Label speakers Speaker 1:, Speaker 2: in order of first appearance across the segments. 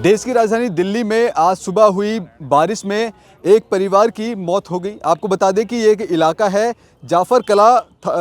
Speaker 1: देश की राजधानी दिल्ली में आज सुबह हुई बारिश में एक परिवार की मौत हो गई। आपको बता दें कि ये एक इलाका है, जाफर कला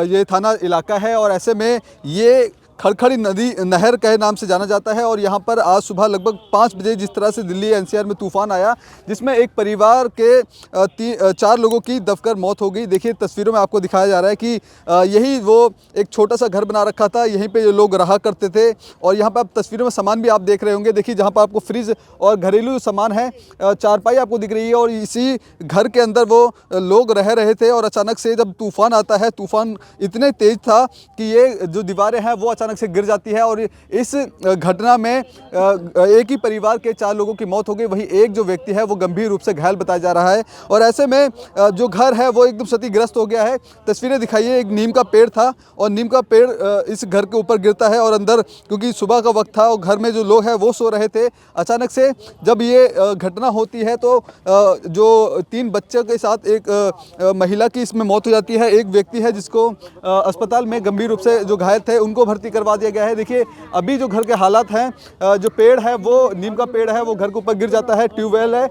Speaker 1: ये थाना इलाका है और ऐसे में ये खड़खड़ी नदी नहर के नाम से जाना जाता है। और यहाँ पर आज सुबह लगभग 5 बजे जिस तरह से दिल्ली एनसीआर में तूफान आया, जिसमें एक परिवार के 4 लोगों की दबकर मौत हो गई। देखिए तस्वीरों में आपको दिखाया जा रहा है कि यही वो एक छोटा सा घर बना रखा था, यहीं पे ये लोग रहा करते थे। और यहाँ पर आप तस्वीरों में सामान भी आप देख रहे होंगे। देखिए जहाँ पर आपको फ्रिज और घरेलू सामान है, चारपाई आपको दिख रही है और इसी घर के अंदर वो लोग रह रहे थे। और अचानक से जब तूफान आता है, तूफान इतने तेज था कि ये जो दीवारें हैं वो अचानक से गिर जाती है। और इस घटना में एक ही परिवार के 4 लोगों की मौत हो गई, वहीं एक जो व्यक्ति है वो गंभीर रूप से घायल बताया जा रहा है। और ऐसे में जो घर है वो एकदम क्षतिग्रस्त हो गया है। तस्वीरें दिखाइए, एक नीम का पेड़ था और नीम का पेड़ इस घर के ऊपर गिरता है और अंदर क्योंकि सुबह का वक्त था और घर में जो लोग हैं वो सो रहे थे। अचानक से जब ये घटना होती है तो जो 3 बच्चों के साथ एक महिला की इसमें मौत हो जाती है। एक व्यक्ति है जिसको अस्पताल में गंभीर रूप से जो घायल थे उनको भर्ती करवा दिया गया है। देखिए अभी जो घर के हालात हैं, जो पेड़ है वो नीम का पेड़ है, वो घर के ऊपर गिर जाता है। ट्यूबवेल है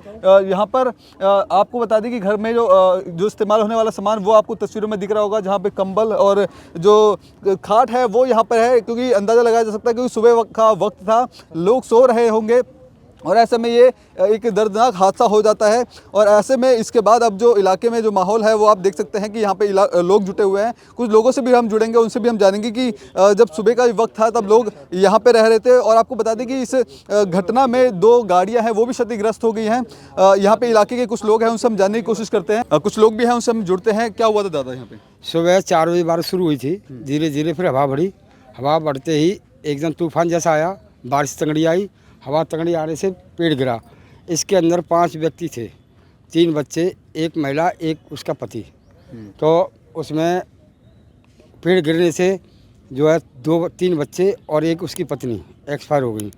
Speaker 1: यहाँ पर। आपको बता दें कि घर में जो इस्तेमाल होने वाला सामान वो आपको तस्वीरों में दिख रहा होगा, जहाँ पे कंबल और जो खाट है वो यहाँ पर है, क्योंकि अंदाज़ा लगाया जा सकता है क्योंकि सुबह का वक्त था, लोग सो रहे होंगे और ऐसे में ये एक दर्दनाक हादसा हो जाता है। और ऐसे में इसके बाद अब जो इलाके में जो माहौल है वो आप देख सकते हैं कि यहाँ पे लोग जुटे हुए हैं। कुछ लोगों से भी हम जुड़ेंगे, उनसे भी हम जानेंगे कि जब सुबह का वक्त था तब लोग यहाँ पे रह रहे थे। और आपको बता दें कि इस घटना में 2 गाड़ियाँ हैं वो भी क्षतिग्रस्त हो गई हैं। यहाँ पे इलाके के कुछ लोग हैं, उनसे हम जानने की कोशिश करते हैं। कुछ लोग भी हैं, उनसे हम जुड़ते हैं। क्या हुआ था दादा यहाँ पे?
Speaker 2: सुबह 4 बजे बारिश शुरू हुई थी, धीरे धीरे फिर हवा बढ़ी। हवा बढ़ते ही एकदम तूफान जैसा आया, बारिश तगड़ी आई। हवा तगड़ी आने से पेड़ गिरा। इसके अंदर 5 व्यक्ति थे, 3 बच्चे, एक महिला, एक उसका पति। तो उसमें पेड़ गिरने से जो है 2-3 बच्चे और एक उसकी पत्नी एक्सपायर हो गई।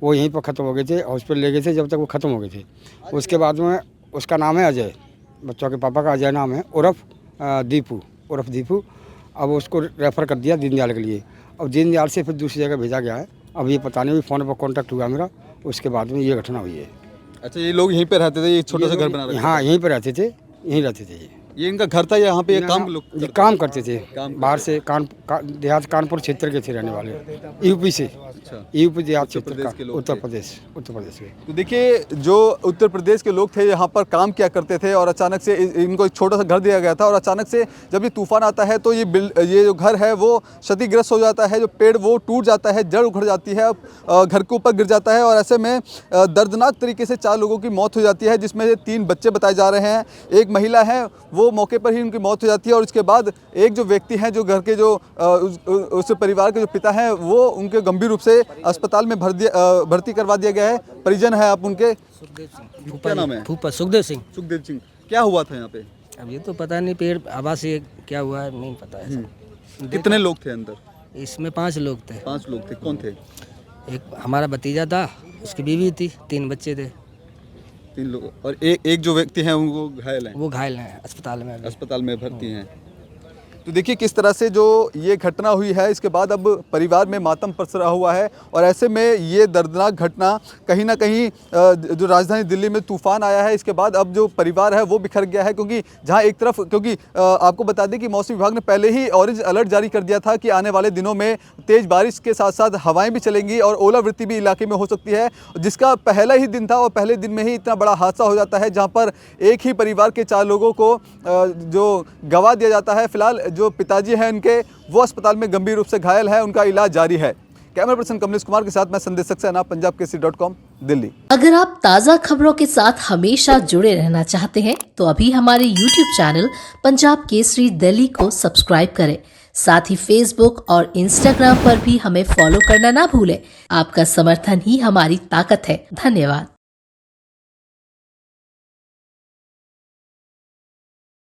Speaker 2: वो यहीं पर ख़त्म हो गए थे, हॉस्पिटल ले गए थे जब तक वो ख़त्म हो गए थे। उसके बाद में उसका नाम है अजय, बच्चों के पापा का अजय नाम है, उर्फ दीपू। अब उसको रेफ़र कर दिया दीनदयाल के लिए। अब दीनदयाल से फिर दूसरी जगह भेजा गया है। अब ये पता नहीं, फ़ोन पर कांटेक्ट हुआ मेरा, उसके बाद में ये घटना हुई है।
Speaker 1: अच्छा, ये लोग यहीं पे रहते थे, ये छोटा सा घर बना रखा था?
Speaker 2: हाँ, यहीं पर रहते थे, यहीं रहते थे।
Speaker 1: ये इनका घर था, यहाँ पे ये
Speaker 2: काम करते थे। बाहर से देहात कानपुर क्षेत्र के थे रहने वाले, यूपी से।
Speaker 1: अच्छा,
Speaker 2: यूपी देहात क्षेत्र का, उत्तर प्रदेश के।
Speaker 1: तो देखिए जो उत्तर प्रदेश के लोग थे यहाँ पर काम किया करते थे और अचानक से इनको एक छोटा सा घर दिया गया था। और अचानक से जब ये तूफान आता है तो ये जो घर है वो क्षतिग्रस्त हो जाता है, जो पेड़ वो टूट जाता है, जड़ उखड़ जाती है, घर के ऊपर गिर जाता है। और ऐसे में दर्दनाक तरीके से 4 लोगों की मौत हो जाती है, जिसमें से 3 बच्चे बताए जा रहे हैं। एक महिला है, वो मौके पर ही उनकी मौत हो जाती है। और उसके बाद एक जो व्यक्ति हैं, जो घर के जो उस परिवार के जो पिता हैं, वो उनके गंभीर रूप से अस्पताल में भर्ती करवा दिया गया है। परिजन है आप उनके? क्या नाम है?
Speaker 3: फूफा सुखदेव सिंह।
Speaker 1: सुखदेव सिंह। क्या हुआ था यहाँ पे?
Speaker 3: अब ये तो पता नहीं, पेड़ हवा से क्या हुआ है नहीं पता है।
Speaker 1: कितने लोग थे अंदर?
Speaker 3: इसमें 5 लोग थे।
Speaker 1: 5 लोग थे। कौन थे?
Speaker 3: एक हमारा भतीजा था, उसकी बीवी थी, 3 बच्चे थे।
Speaker 1: 3 लोग। और एक जो व्यक्ति हैं उनको घायल हैं?
Speaker 3: वो घायल हैं, अस्पताल में
Speaker 1: भर्ती हैं। तो देखिए किस तरह से जो ये घटना हुई है, इसके बाद अब परिवार में मातम पसरा हुआ है। और ऐसे में ये दर्दनाक घटना कहीं ना कहीं जो राजधानी दिल्ली में तूफान आया है, इसके बाद अब जो परिवार है वो बिखर गया है। क्योंकि जहां एक तरफ, क्योंकि आपको बता दें कि मौसम विभाग ने पहले ही ऑरेंज अलर्ट जारी कर दिया था कि आने वाले दिनों में तेज़ बारिश के साथ साथ हवाएँ भी चलेंगी और ओलावृष्टि भी इलाके में हो सकती है, जिसका पहला ही दिन था और पहले दिन में ही इतना बड़ा हादसा हो जाता है, जहाँ पर एक ही परिवार के 4 लोगों को जो गंवा दिया जाता है। फिलहाल जो पिताजी हैं उनके, वो अस्पताल में गंभीर रूप से घायल है, उनका इलाज जारी है। कैमरा पर्सन कमलेश कुमार के साथ मैं संदेश सक्सेना, पंजाबकेसरी.com, दिल्ली।
Speaker 4: अगर आप ताज़ा खबरों के साथ हमेशा जुड़े रहना चाहते हैं तो अभी हमारे YouTube चैनल पंजाब केसरी दिल्ली को सब्सक्राइब करें। साथ ही Facebook और Instagram पर भी हमें फॉलो करना ना भूलें। आपका समर्थन ही हमारी ताकत है। धन्यवाद।